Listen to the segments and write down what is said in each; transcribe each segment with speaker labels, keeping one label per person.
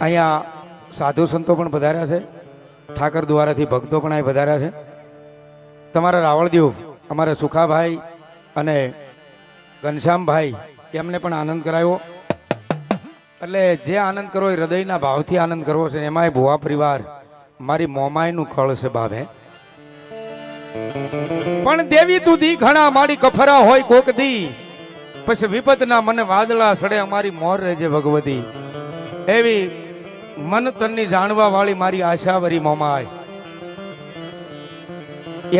Speaker 1: અહીંયા સાધુ સંતો પણ પધાર્યા છે, ઠાકર દ્વારાથી ભક્તો પણ અહીં પધાર્યા છે. તમારા રાવળદેવ અમારા સુખાભાઈ અને ઘનશ્યામભાઈ એમને પણ આનંદ કરાવ્યો. એટલે જે આનંદ કરવો એ હૃદયના ભાવથી આનંદ કરવો છે. એમાંય ભુવા પરિવાર મારી મોમાઈનું ખળ છે બાબે. પણ દેવી તું દી ઘણા મારી કફરા હોય કોક દી, પછી વિપતના મને વાદળા સડે અમારી મોર રહેજે ભગવતી. એવી મન તનની જાણવા વાળી મારી આશાવરી મોમાય.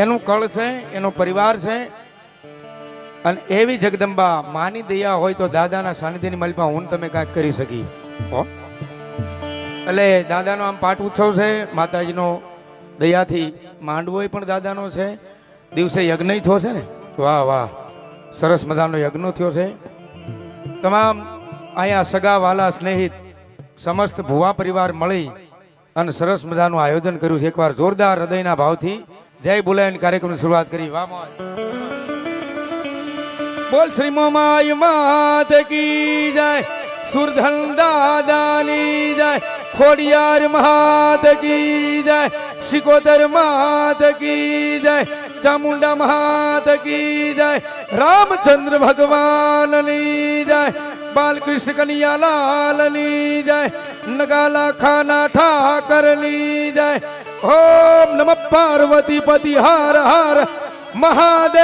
Speaker 1: એનું કળ છે, એનો પરિવાર છે. અને એવી જગદંબા માની દયા હોય તો દાદાના સાનિધ્યની માલિકમાં હું તમે કાંઈક કરી શકી. એટલે દાદાનો આમ પાઠ ઉત્સવ છે, માતાજીનો દયાથી માંડવો પણ દાદાનો છે. દિવસે યજ્ઞ થયો છે ને, વાહ વાહ, સરસ મજાનો યજ્ઞ થયો છે. તમામ અહીંયા સગા વાલા સ્નેહિત સમસ્ત ભુવા પરિવાર મળી અને સરસ મજાનું આયોજન કર્યું છે. એકવાર જોરદાર હૃદયના ભાવથી જય બોલાયન કાર્યક્રમની શરૂઆત કરી. વાહ બોલ શ્રી મોમાઈ માત કી જય, સુરધન દાદાની જય, ખોડિયાર માત કી જય, શિકોતર માત કી જય, ચામુંડા માત કી જય, રામચંદ્ર ભગવાનની જય, બાલકૃષ્ણ કનૈયાલાલની જય, નગાલા ખાના ઠાકરની જય. ઓમ નમઃ પાર્વતી પતિ હર હર મહાદેવ.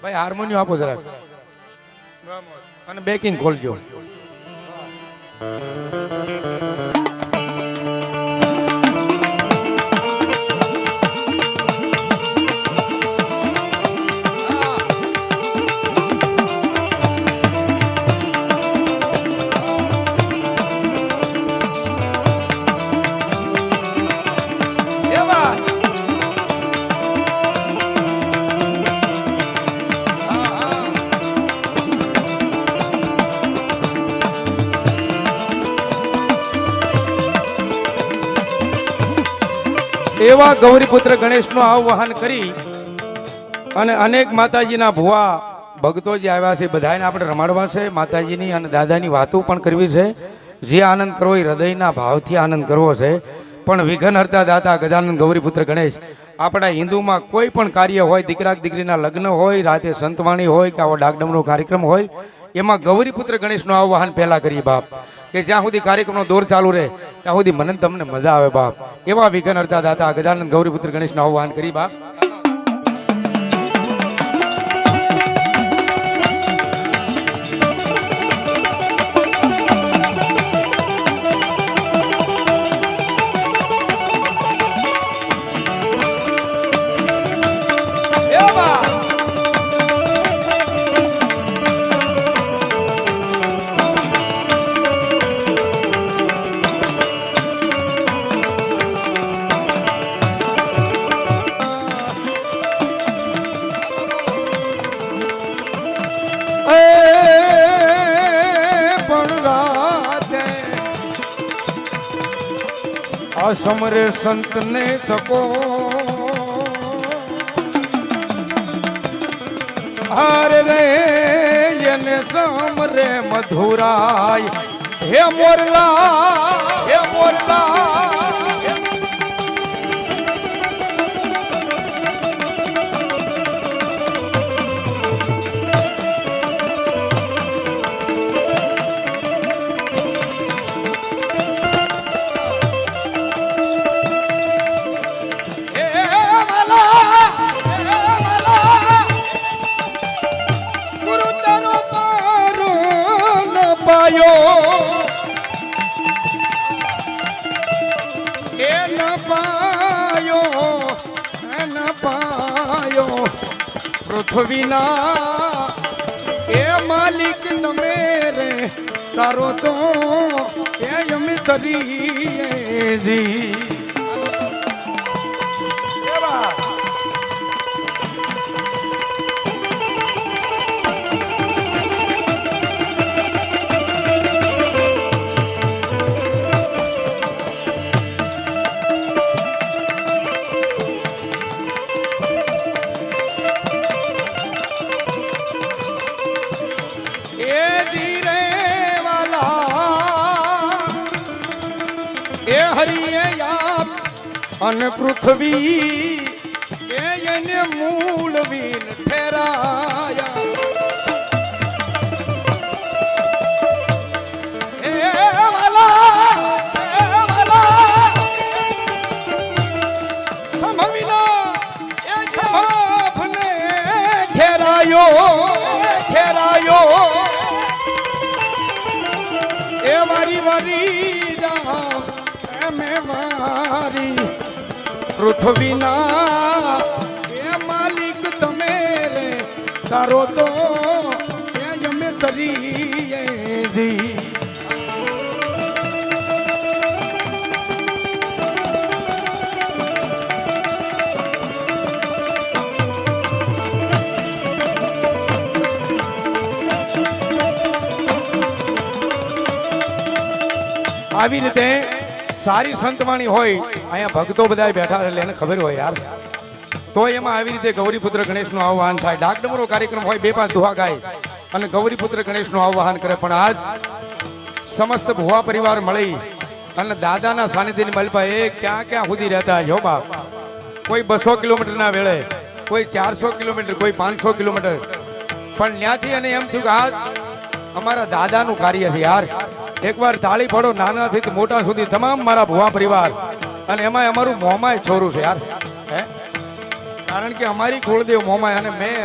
Speaker 1: ભાઈ હાર્મોનિયમ આપો જરા અને બેકિંગ ખોલજો. એવા ગૌરીપુત્ર ગણેશનું આહ્વાન કરી અને અનેક માતાજીના ભુવા ભક્તો જે આવ્યા છે બધાને આપણે રમાડવા છે. માતાજીની અને દાદાની વાતો પણ કરવી છે. જે આનંદ કરવો એ હૃદયના ભાવથી આનંદ કરવો છે. પણ વિઘ્ન હરતા દાતા ગજાનંદ ગૌરીપુત્ર ગણેશ, આપણા હિન્દુમાં કોઈ પણ કાર્ય હોય, દીકરા દીકરીના લગ્ન હોય, રાતે સંતવાણી હોય કે આવો ડાકડમનો કાર્યક્રમ હોય, એમાં ગૌરીપુત્ર ગણેશનું આહ્વાન પહેલા કરીએ બાપ, કે જ્યાં સુધી કાર્યક્રમનો દોર ચાલુ રહે ત્યાં સુધી મને તમને મજા આવે બાપ. એવા વિઘ્ન હરતા દાતા ગજાનંદ ગૌરીપુત્ર ગણેશનું આહ્વાન કરી બાપ. સમરે સંત ને ચકો હાર રે એને સમરે મધુરાય. હે મોરલા, હે મોરલા, પૃથ્વીના એ માલિક તમે રે તારો તો એમ તરી. અને પૃથ્વી એને મૂળ વીર ઠેરાયા એ મારી વારી મારી પૃથ્વીના એ માલિક તમે રે તારો તો અમે કરીએ જી આવી રીતે સારી સંતવાણી હોય અહીંયા ભક્તો બધા બેઠા એટલે એને ખબર હોય યાર તો એમાં આવી રીતે ગૌરીપુત્ર ગણેશનું આહ્વાન થાય ડાક ડમરો કાર્યક્રમ હોય 2-5 દુહા ગાય અને ગૌરીપુત્ર ગણેશનું આહ્વાન કરે પણ આજ સમસ્ત ભુવા પરિવાર મળી અને દાદાના સાનિધ્યની મલપા એ ક્યાં સુધી રહેતા જો બાપ કોઈ 200 કિલોમીટરના વેળે કોઈ 400 કિલોમીટર કોઈ 500 કિલોમીટર પણ ત્યાંથી અને એમ થયું કે આજ અમારા દાદાનું કાર્ય છે યાર એકવાર તાળી પડો નાનાથી મોટા સુધી તમામ મારા ભુવા પરિવાર અને એમાં અમારું મોમાય છોરું છે યાર હે કારણ કે અમારી કુળદેવ મોમાય અને મેં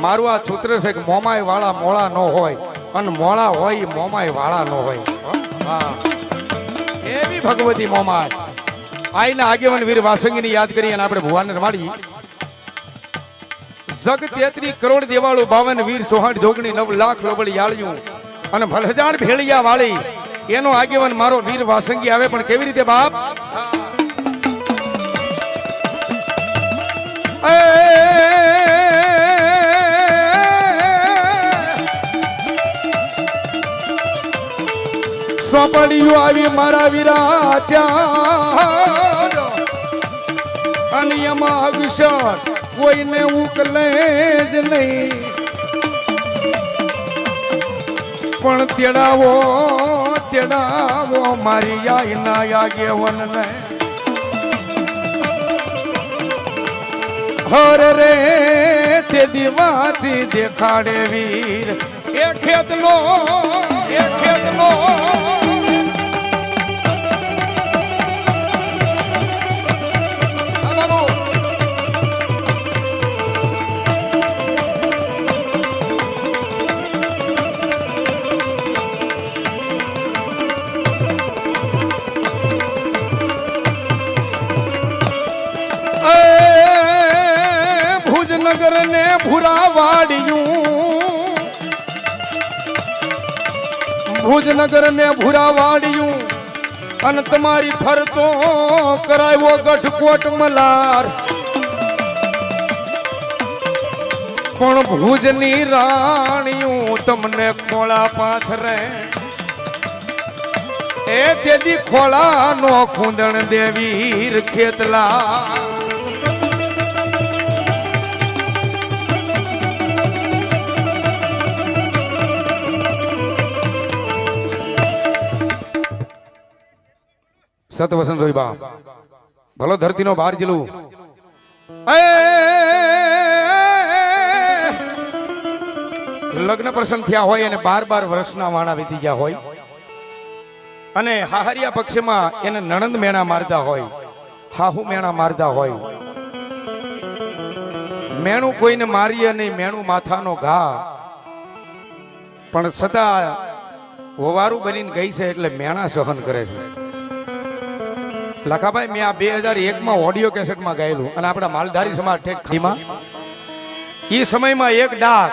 Speaker 1: મારું આ સૂત્ર છે કે મોમાય વાળા મોળા ન હોય અને મોળા હોય મોમાય વાળા ન હોય હા એવી ભગવતી મોમાય આઈના આગેવાન વીર વાસંગીની યાદ કરી અને આપણે ભુવાને રમાડી જગ 33 કરોડ દેવાળું 52 વીર 64 જોગણી 9 લાખ લોબડી યાળ્યું અને ભલજાર ભેળિયા વાળી એનો આગેવાન મારો વીર વાસંગી આવે પણ કેવી રીતે બાપ સોપડિયું આવી મારા વીરા ત્યાં અને એમાં અક્ષર કોઈને ઉકલે જ નહીં પણ તેડાવો મારી આઈના આગેવનને હર રે તે દિવાથી દેખાડે વીર એ ખેતલો ભુજનગર ને ભૂરા વાડિયું અને તમારી ફરતો કરાવ્યો ગઢકોટ મલાર પણ ભુજની રાણીયું તમને ખોળા પાથરે એ તેદી ખોળા નો ખૂંદણ દેવીર ખેતલા સત વસંત જોઈ બા ભલો ધરતીનો બાર જિલ્લું લગ્ન પ્રસંગ થયા હોય અને 12 વર્ષના વાણા વીતી ગયા હોય અને હાહરિયા પક્ષમાં એને નણંદ મેણા મારતા હોય હાહુ મેણા મારતા હોય મેણું કોઈને મારીએ નહીં મેણું માથાનો ઘા પણ છતાં હોવારું બનીને ગઈ છે એટલે મેણા સહન કરે છે લખાભાઈ મેં આ 2001 ઓડિયો કેસેટમાં ગાયેલું અને આપણા માલધારી સમાજ ઠેકમાં એ સમયમાં એક ડાક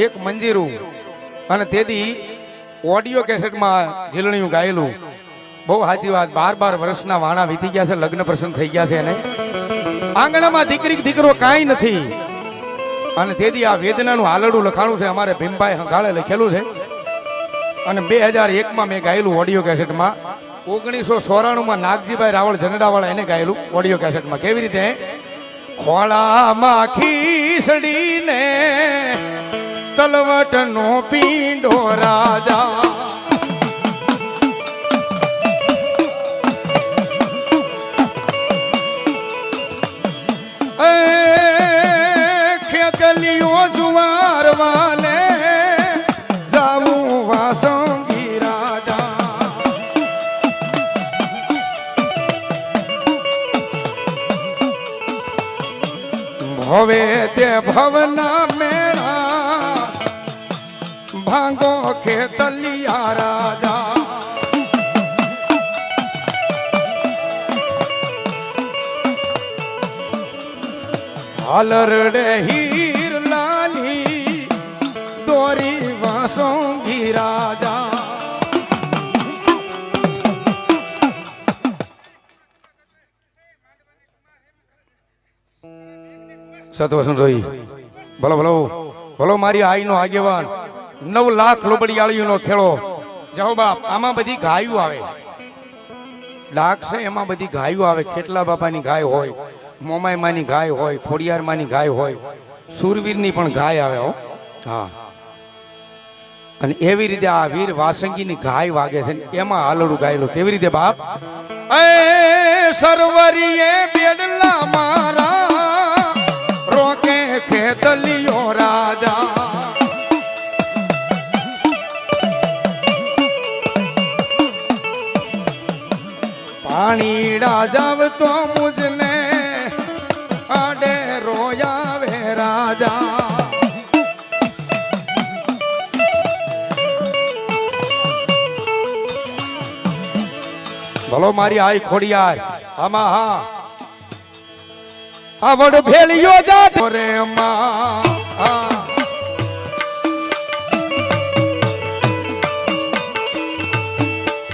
Speaker 1: એક મંજીરું અને તેથી ઓડિયો કેસેટમાં ઝીલણિયું ગાયેલું બહુ સાચી વાત 12 વર્ષના વાણા વીતી ગયા છે લગ્ન પ્રસંગ થઈ ગયા છે એને આંગણામાં દીકરો કાંઈ નથી અને તેથી આ વેદનાનું હાલડું લખાણું છે અમારે ભીમભાઈ હંગાળે લખેલું છે અને 2001 મેં ગાયેલું ઓડિયો કેસેટમાં 1994 નાગજીભાઈ રાવળ જનડાવાળા એને ગાયેલું ઓડિયો કેસેટમાં કેવી રીતે ખોળામાં ખીસડીને તલવટનો પીંડો રાજા હવે તે ભવના મેળા ભાંગો ખેતલિયા રાજા હાલરડે હીર લાલી દોરી વાસોંગી રાજા સતવસન રોઈ ભલો ભલો ભલો મારી આઈનો આગેવાન 9 લાખ લોબડિયાળીઓનો ખેડો જાઓ બાપ આમાં બધી ગાયો આવે લાખ છે એમાં બધી ગાયો આવે ખેટલા બાપાની ગાય હોય મોમાઈમાની ગાય હોય ખોડિયારમાંની ગાય હોય સુરવીરની પણ ગાય આવે હો હા અને એવી રીતે આ વીર વાસંગીની ગાય વાગે છે એમાં હાલડું ગાયેલું કેવી રીતે બાપ એ સરવરીએ બેડલા મારા રોકે ખેતલિયો રાજા પાણી રાજાવ તો મુજને આડે રોયાવે રાજા ભલો મારી આઈ ખોડિયાર આમાં હા આવડ ભેળિયો જાટ રે માં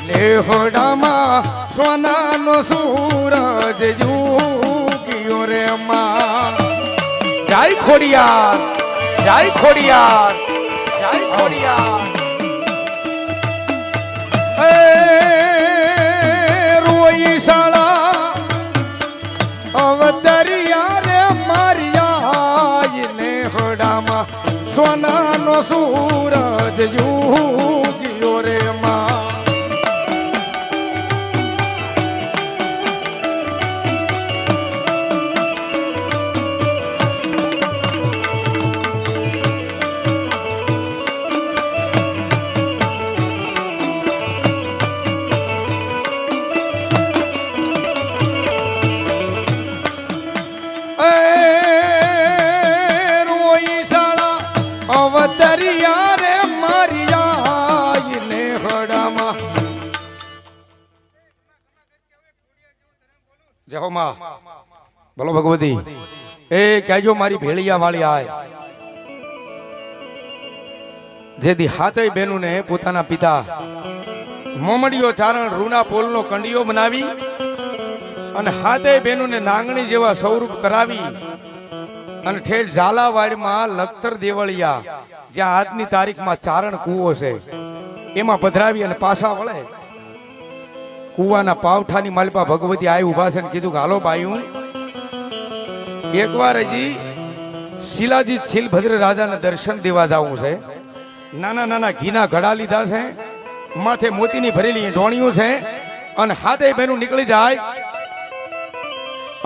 Speaker 1: લેહોડામાં સોનાનો સૂરજ યુગ્યો રે માં જય ખોડિયાર જય ખોડિયાર જય ખોડિયાર એ રોઈ શાળા અવતરિયા રે મારિયા ને હોડામાં સોનાનો સૂરજ યુગ્યો રે માં અવતરિયા રે મારિયા ને હડામાં જય હો માં બોલો ભગવતી એ કહેજો મારી ભેળિયા વાળી આય જેથી હાથે બેનું ને પોતાના પિતા મોમડિયો ચારણ રૂના પોલનો કંડિયો બનાવી અને હાથે બેનું ને નાંગણી જેવા સ્વરૂપ કરાવી અને ઠેઠ ઝાલાવાડમાં લખતર દેવળિયા જ્યાં આજની તારીખમાં ચારણ કૂવો છે એમાં પધરાવી અને પાછા વળે કૂવાના પાવઠાની માલપા ભગવતી આવી ઉભા છે ને કીધું કે હાલો બાયું એકવાર હજી શિલાજીત શીલભદ્ર રાજાના દર્શન દેવા જવું છે નાના નાના ઘીના ઘડા લીધા છે માથે મોતીની ભરેલી ઢોણિયું છે અને હાથે બેનું નીકળી જાય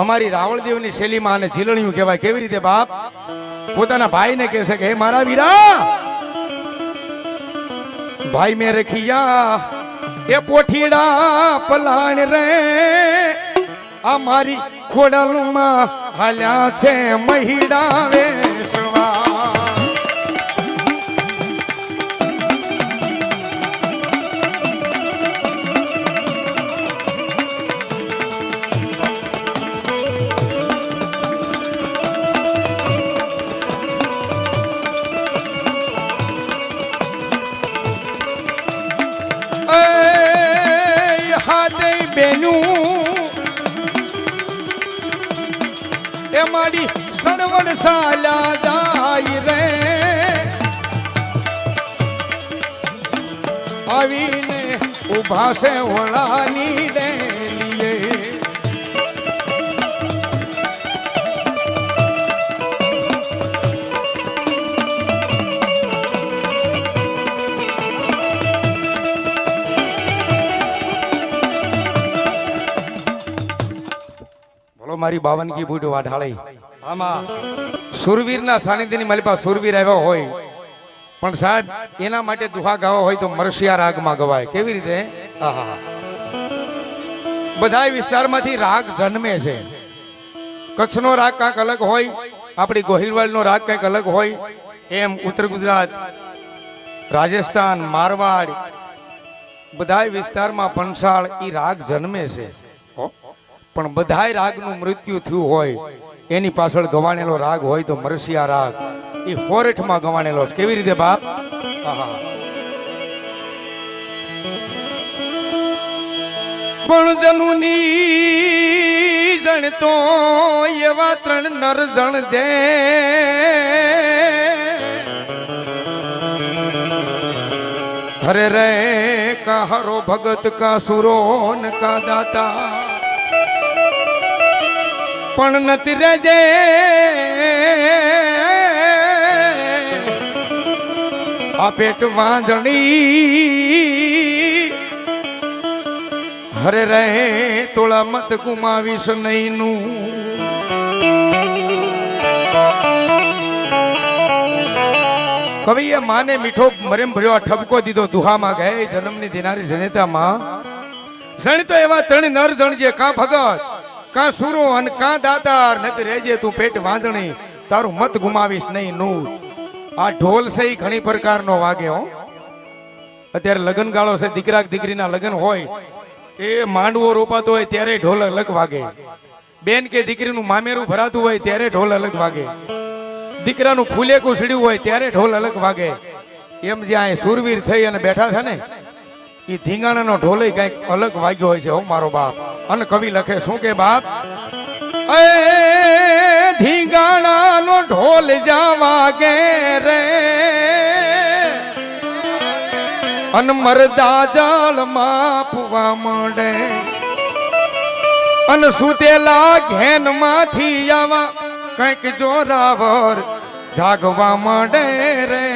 Speaker 1: અમારી રાવળદેવની શૈલીમાં અને ઝીલણિયું કહેવાય કેવી રીતે બાપ પોતાના ભાઈને કહે છે કે હે મારા વીરા ભાઈ મેં રખિયા એ પોઠીડા પલાણ રે આ મારી ખોડલમાં હાલ્યા છે મહીડા વેસવા એ મારી સણવણ સાલા જાય રે આવીને ઉભા છે ઓળાની ડેલીએ મારી 52 ફૂટ વાઢાળી આમાં સુરવીરના સાનિધ્યની માલિપા સુરવીર આવ્યા હોય પણ સાહેબ એના માટે દુહા ગાવા હોય તો મરસિયા રાગમાં ગવાય કેવી રીતે આહા બધા વિસ્તારમાંથી રાગ જન્મે છે કચ્છનો રાગ કાંક અલગ હોય આપણી ગોહિલવાડનો રાગ કંઈક અલગ હોય એમ ઉત્તર ગુજરાત, રાજસ્થાન, મારવાડ બધાય વિસ્તારમાં પંસાળ ઈ રાગ જન્મે છે, પણ બધાય રાગનું મૃત્યુ થયું હોય એની પાછળ ગવાણેલો રાગ હોય તો મરસિયા રાગ એ ફોરેઠમાં ગવાણેલો છે. કેવી રીતે બાપ? પણ જનુની જણતો એવા ત્રણ નર જણ જે હરે રે કા હરો ભગત કા સુરો ન કા દાતા પણ નથી રેજે આ પેટ વાંધણી હરે રે તોળા મત ગુમાવીશ નહીં નું. કવિએ માને મીઠો મરેમ ભર્યો ઠપકો દીધો દુહામાં ગયે જન્મની દિનારી જનેતામાં જણતો એવા ત્રણ નર જણ જે કા ભગત કા સુરો અને કા દાતાર નથી રેજે તું પેટ વાંધણી તારું મત ગુમાવીશ નહીં નું. આ ઢોલ છે એ ઘણી પ્રકારનો વાગે હો. અત્યારે લગ્ન ગાળો છે, દીકરા દીકરીના લગ્ન હોય એ માંડવો રોપાતો હોય ત્યારે ઢોલ અલગ વાગે, બેન કે દીકરીનું મામેરું ભરાતું હોય ત્યારે ઢોલ અલગ વાગે, દીકરાનું ફૂલેકું સીડ્યું હોય ત્યારે ઢોલ અલગ વાગે. એમ જ્યાં સુરવીર થઈ અને બેઠા છે ને એ ધીંગાણાનો ઢોલ કઈક અલગ વાગ્યો હોય છે હો મારો બાપ. અને કવિ લખે શું કે બાપ? એ ધીંગાણાનો ઢોલ જા વાગે રે અન મરદા જળમાં પુવા માંડે અન સુતેલા ઘેન માંથી આવા કંઈક જોરાવર જાગવા માંડે રે.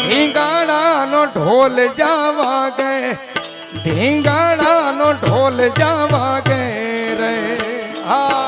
Speaker 1: ધીંગાણાનો ઢોલ જાવા ગે, ધીંગાણાનો ઢોલ જાવા ગે રે. હા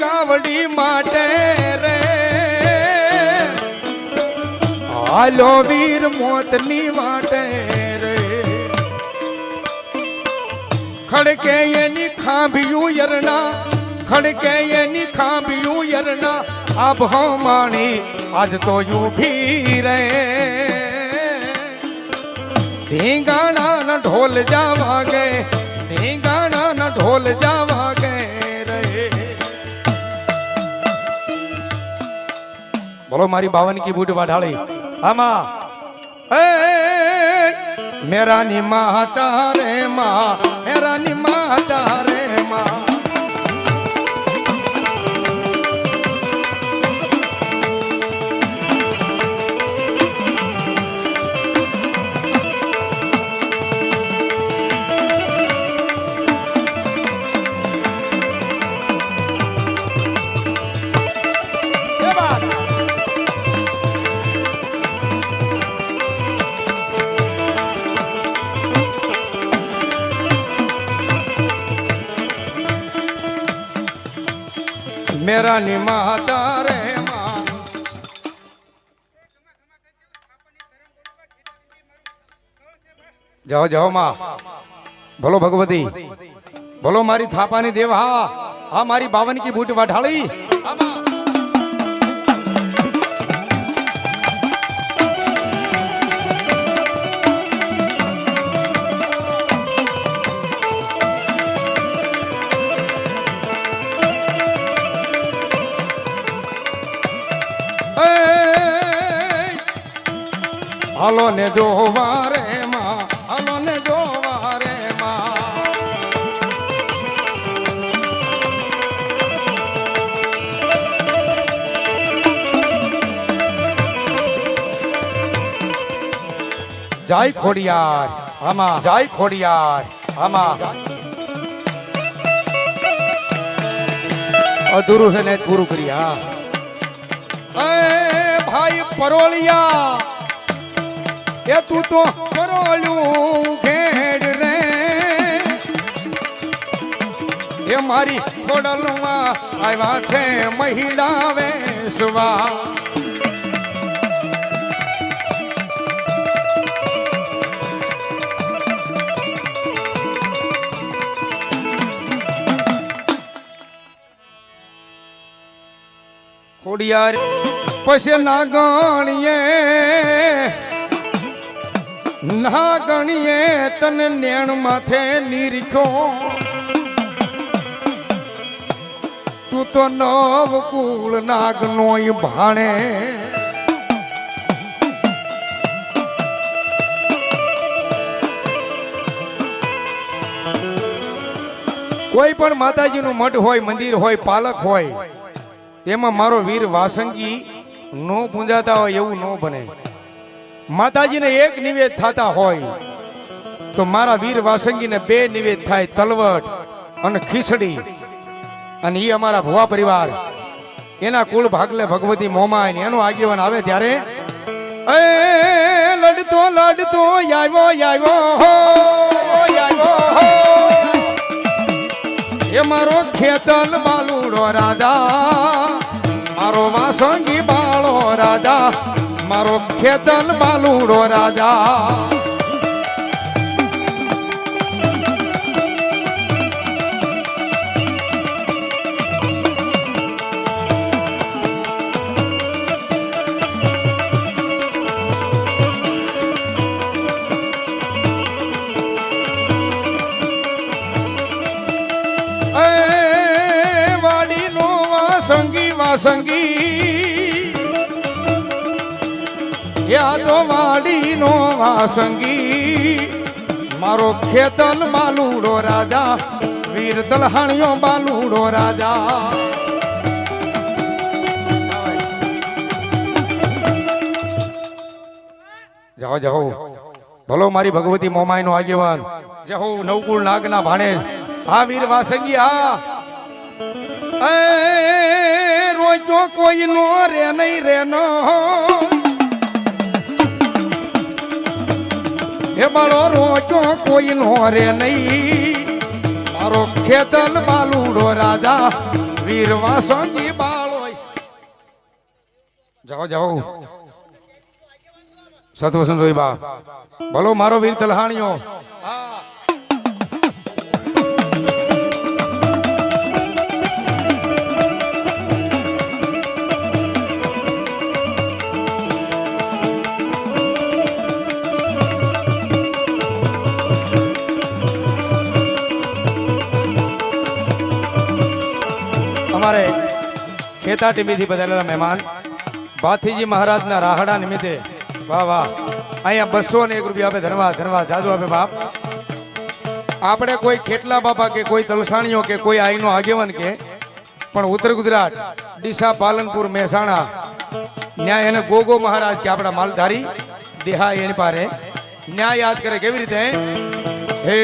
Speaker 1: ગાવડી માટે રે હાલો વીર મોતની વાટે રે. ખડકે એની ખાંભિયું યરના, ખડકે એની ખાંભિયું યરના આભો માણી આજ તો ઊભી રે. ધીંગાણાના ઢોલ જાવા ગે, ધીંગાણાના ઢોલ જાવા ગે. બોલો મારી બાવન કી બૂટ વાઢાળી આમાં મેરાની માતા રે માં, મેરાની માતા રે માં. મેરાની માતા રે માં. જાઓ જાઓ માં, ભલો ભગવતી, ભલો મારી થાપાની દેવ. હા હા મારી બાવન કી બૂટ વાઢાળી. હાલો ને જોવા રે માં, હાલો ને જોવા રે માં. જય ખોડિયાર આમાં, જય ખોડિયાર આમાં. અધૂરું છે ને પૂરું કરી. હા એ ભાઈ પરોળિયા એ તું તો પરોળ્યું ઘેડ રે એ મારી ખોડલમાં આવ્યા છે મહિલા વેસવા. ખોડિયાર પછી ના ગણીએ તને નેણ માથે નીરખ્યો તું તો નવ કુળ નાગ નોય ભાણે. કોઈ પણ માતાજીનું મઢ હોય, મંદિર હોય, પાલક હોય, એમાં મારો વીર વાસંગી નો પૂંજાતા હોય એવું ન બને. માતાજીને એક નિવેદ થતા હોય તો મારા વીર વાસંગીને બે નિવેદ થાય, તલવટ અને ખીચડી. અને એ અમારા ભુવા પરિવાર એના કુળ ભાગલે ભગવતી મોમાય એનો આગેવાન આવે ત્યારે એ લડતો લડતો આવ્યો એ મારો ખેતલ બાલુડો રાજા, મારો વાસંગી બાળો રાજા, મારો ખેતલ બાલુડો રાજા. વાસંગી યા તો વાડીનો વાસંગી મારો ખેતલ બાલુડો રાજા, વીર તલહાણીઓ બાલુડો રાજા. જાઓ જાઓ ભલો મારી ભગવતી મોમાઈ નો આગેવાન જાઓ નવકુળ નાગના ભાણે આ વીર વાસંગી. આ રોજો કોઈ નો રે નહીં રેનો એ બાળો રોજો કોઈ નો રે નહીં મારો ખેતલ બાલુડો રાજા, વીર વાસંગી બાળો. જાઓ જાઓ સતવસન જોઈ બા ભલો મારો વીર તલહાણીઓ. અમારે ખેતા ટીમીથી બદલેલા મહેમાન ભાથીજી મહારાજના રાહડા નિમિત્તે વાહ વાહ અહીંયા 201 રૂપિયા આપે. ધન્યવાદ ધન્યવાદ જાજુ આપે બાપ. આપણે કોઈ ખેટલા બાપા કે કોઈ તલસાણીઓ કે કોઈ આઈનો આગેવાન કે પણ ઉત્તર ગુજરાત ડીસા પાલનપુર મહેસાણા ન્યાય એને ગોગો મહારાજ કે આપણા માલધારી દેહા એની પારે ન્યાય યાદ કરે કેવી રીતે હે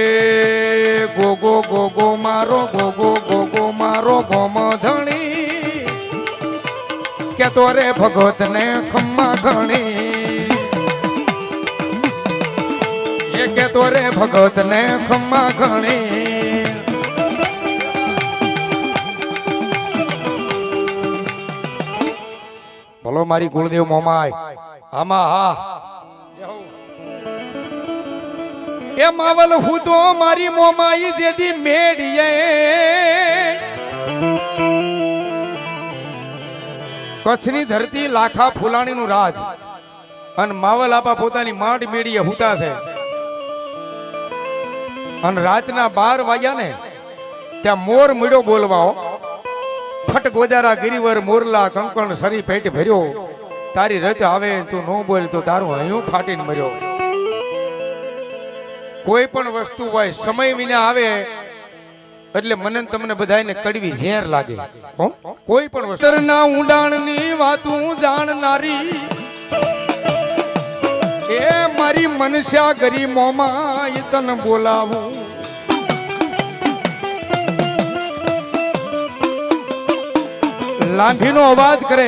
Speaker 1: ગોગો ગોગો મારો ગોગો ગોગો મારો ગોમધણી કે તો રે ભગત ને ખમ્મા ઘણી એ કે તો રે ભગત ને ખમ્મા ઘણી. ભલો મારી કુળદેવ મોમાય આમાં હા એ માવલ હું તો મારી મોમાઈ જેદી મેડીએ કચ્છની ધરતી લાખા ફૂલાણીનું રાજ અને માવલ આપા પોતાની માંડ મેડીએ હુતા છે અને રાતના 12 વાગ્યા ને ત્યાં મોર મીડો બોલવાઓ ફટ ગોજારા ગિરિવર મોરલા કંકણ સરી પેટ ભર્યો તારી રત આવે તું નો બોલ તો તારું હૈયું ફાટીને મર્યો. કોઈ પણ વસ્તુ હોય સમય વિના આવે એટલે મને તમને બધાને કડવી ઝેર લાગે. કોઈ પણ વસ્તુ ના ઊંડાણની વાતું જાણનારી એ મારી મનસ્યા ગરી મોમાં તને બોલાવું લાંભીનો અવાજ કરે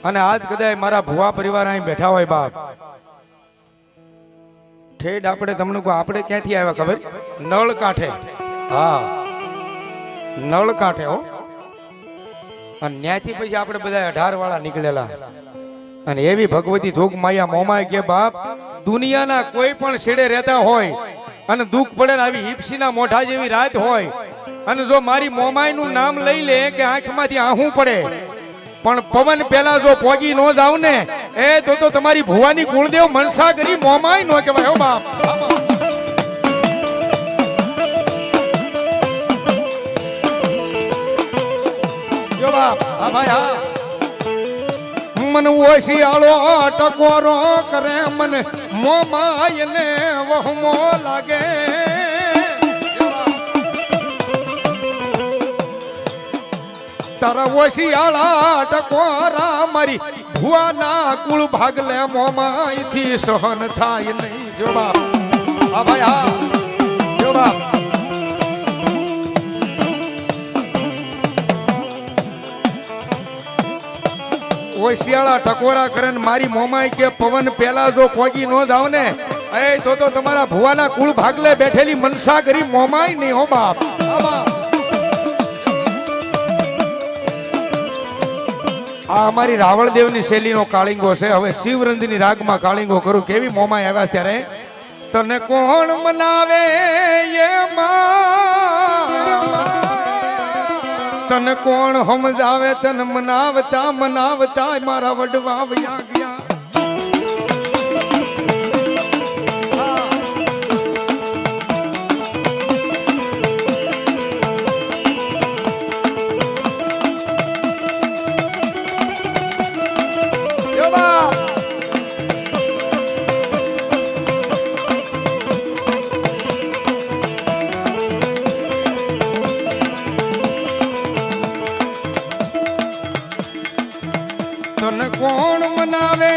Speaker 1: અને આજ કદાચ મારા ભુવા પરિવાર અહીં બેઠા હોય બાપ ઠેઠ આપણે તમને કહો આપણે ક્યાંથી આવ્યા ખબર નળ કાંઠે હા નળ કાંઠે હો અને ત્યાંથી પછી આપણે બધા 18 વાળા નીકળેલા અને એવી ભગવતી જોગ માયા મોમાય કે બાપ દુનિયાના કોઈ પણ છેડે રહેતા હોય અને દુઃખ પડે ને આવી હિપ્સીના મોઢા જેવી રાત હોય અને જો મારી મોમાયનું નામ લઈ લે કે આંખમાંથી આહું પડે પણ પવન પેલા જો પોગી નો જાવ ને એ તો તમારી ભુવાની કુળદેવ મનસા કરી મોમાય નો કહેવાય હો બાપ જો બાપ હા ભાઈ હા મન ઓશિયાળો ટકોરો કરે મને મોમાય ને વહમો લાગે તારા ઓશિયાળા ટકોરા મારી ભુવાના કુળ ભાગલે મોમાય થી સહન થાય નહીં જો બાપ હા ભાઈ હા જો બાપ ઓશિયાળા ટકોરા કરે ને મારી મોમાય કે પવન પેલા જો પોગી નો જાવ ને એ તો તમારા ભુવાના કુળ ભાગલે બેઠેલી મનસા કરી મોમાય નહીં હો બાપ આ અમારી રાવળદેવની શૈલીનો કાળિંગો છે હવે શિવરંજની રાગમાં કાળિંગો કરું કેવી મોમાય આવ્યા ત્યારે તને કોણ મનાવે એ તને કોણ સમજાવે તને મનાવતા મનાવતા મારા વડવા વયા ગયા તને કોણ મનાવે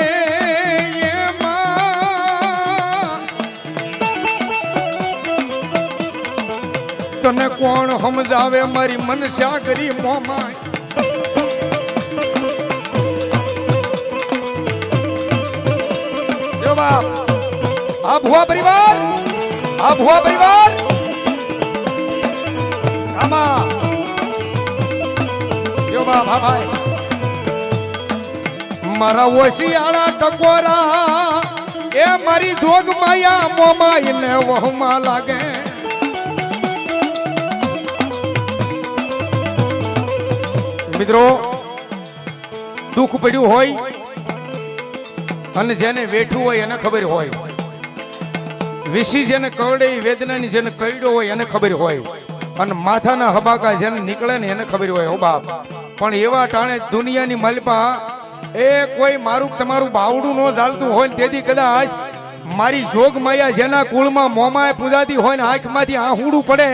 Speaker 1: તને કોણ સમજાવે મારી મનસા કરી મોમાય જો બાપ આ ભુવા પરિવાર આમાં જો બાપ હા ભાઈ મારા ઓશિયાળા ટકોરા એ મારી જોગ માયા મોમાય ને વહમાં લાગે મિત્રો દુઃખ પડ્યું હોય અને જેને વેઠું હોય એને ખબર હોય વિશી જેને કવડે વેદનાની જેને કઈડો હોય એને ખબર હોય અને માથાના હબાકા જેને નીકળે ને એને ખબર હોય હો બાપ પણ એવા ટાણે દુનિયાની મલપા એ કોઈ મારું તમારું બાવડું નો ચાલતું હોય તેથી કદાચ મારી જોગ માયા જેના કુળમાં મોમાય પૂજાતી હોય ને આંખમાંથી આહુડું પડે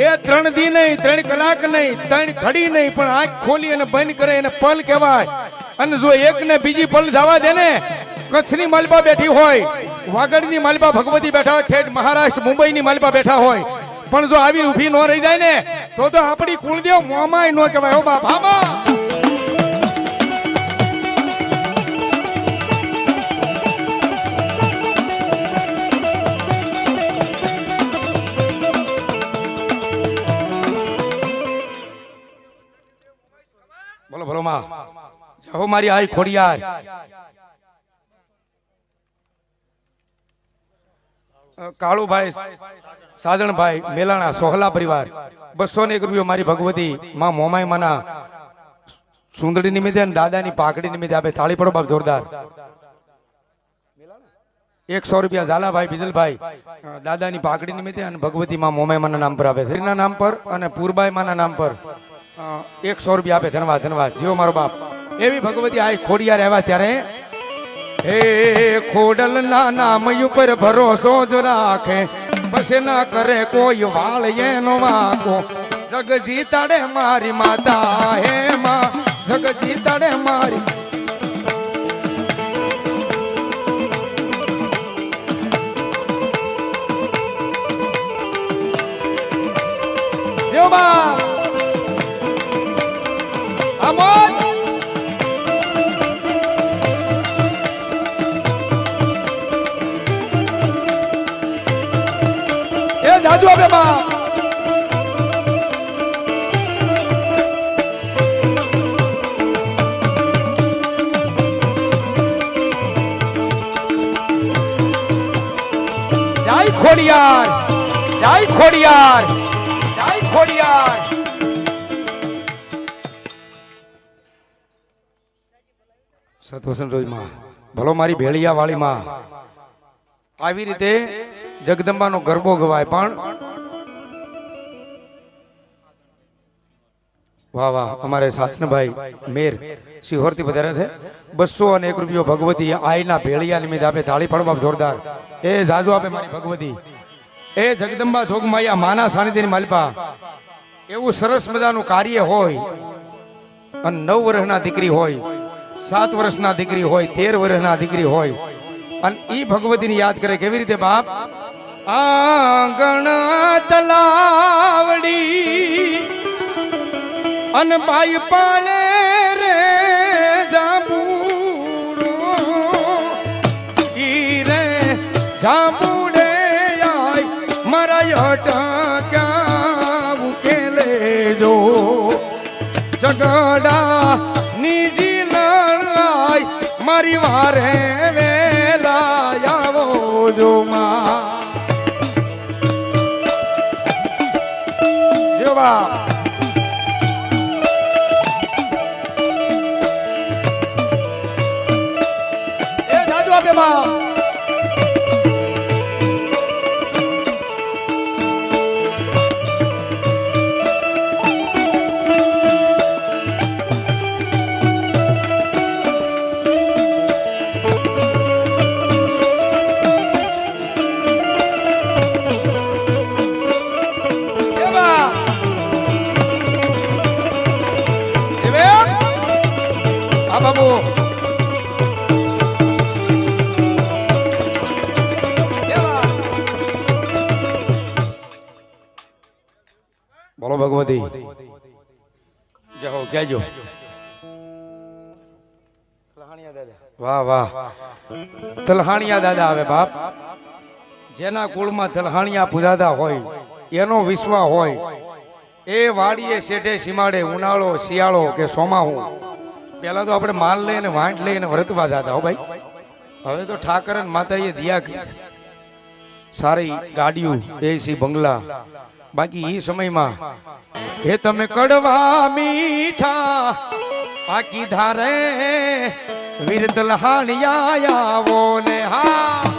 Speaker 1: એ 3 દી નહીં 3 કલાક નહીં 3 ઘડી નહીં પણ આંખ ખોલી અને બંધ કરે એને પલ કહેવાય અને જો એક ને બીજી પલ જવા દે ને કચ્છની માલપા બેઠી હોય વાગડની માલપા ભગવતી બેઠા હોય ઠેઠ મહારાષ્ટ્ર મુંબઈની માલપા બેઠા હોય પણ જો આવી ઊભી ન રહી જાય ને તો આપણી કુળદેવ મોમાય નો કહેવાય હો બાપ આમાં બોલો બોલો માં જહો મારી આઈ ખોડિયાર કાળુભાઈ સાધણભાઈ મેલાણા સોહલા પરિવાર 201 રૂપિયા મારી ભગવતી માં મોમાઈ માના સુંદરી નિમિત્તે અને દાદાની પાઘડી નિમિત્તે આપે તાળી પડો બાપ જોરદાર 100 રૂપિયા ઝાલાભાઈ બીજલભાઈ દાદાની પાઘડી નિમિત્તે અને ભગવતી માં મોમાઈ માના નામ પર આપે છે એના નામ પર અને પૂરબાઈ માના નામ પર 100 રૂપિયા આપે ધન્યવાદ ધન્યવાદ જીવો મારો બાપ એવી ભગવતી આ ખોડિયાર આવ્યા ત્યારે હે ખોડલ ના નામ ઉપર ભરોસો જ રાખે પછી ના કરે કોઈ વાળ એનો વાકો જગજી તાડે મારી માતા હે માં જગજી તાડે મારી જાદુ આપે બાપ જય ખોડિયાર જય ખોડિયાર જય ખોડિયાર સતવસન રોજ માં ભલો મારી ભેળિયા વાળી માં આવી રીતે જગદંબાનો ગરબો ગવાય પણ વાહ વાહ અમારે સાસનભાઈ મેર સિહોરથી વધારે છે 201 રૂપિયો ભગવતી આઈના ભેળિયા નિમિત્તે આપે થાળી પડવા જોરદાર એ જાજુ આપે મારી ભગવતી એ જગદંબા જોગમાયા માના સાનિધ્યની માલિપા એવું સરસ મજાનું કાર્ય હોય અને 9 વર્ષના દીકરી હોય 7 વર્ષના દીકરી હોય 13 વર્ષના દીકરી હોય અને ઈ ભગવતીને યાદ કરે કેવી રીતે બાપ આંગણ તલાવડી અન બાઈ પાલે રે જાંબુડો ઈ રે જાંબુડે આય મારા અટક્યા ઉકેલે જો જગડા નીજી લડાઈ મારી વારે વેલા આવો જો માં જેવા એ જાદુ આપે માં બાબુ બોલો ભગવતી જાઓ કહેજો વાહ વાહ તલહાણિયા દાદા આવે બાપ જેના કુળમાં તલહાણિયા પૂજાતા હોય એનો વિશ્વાસ હોય એ વાડીએ શેઠે સીમાડે ઉનાળો શિયાળો કે સોમાહું પેલા તો આપણે માલ લઈને વાંટ લઈને વ્રતવા જતા હો ભાઈ હવે તો ઠાકર અને માતાએ દિયા કરી સારી ગાડીઓ એસી બંગલા બાકી એ સમયમાં હે તમે કડવા મીઠા આકી ધારે વીર તલહાણિયા આવો ને હા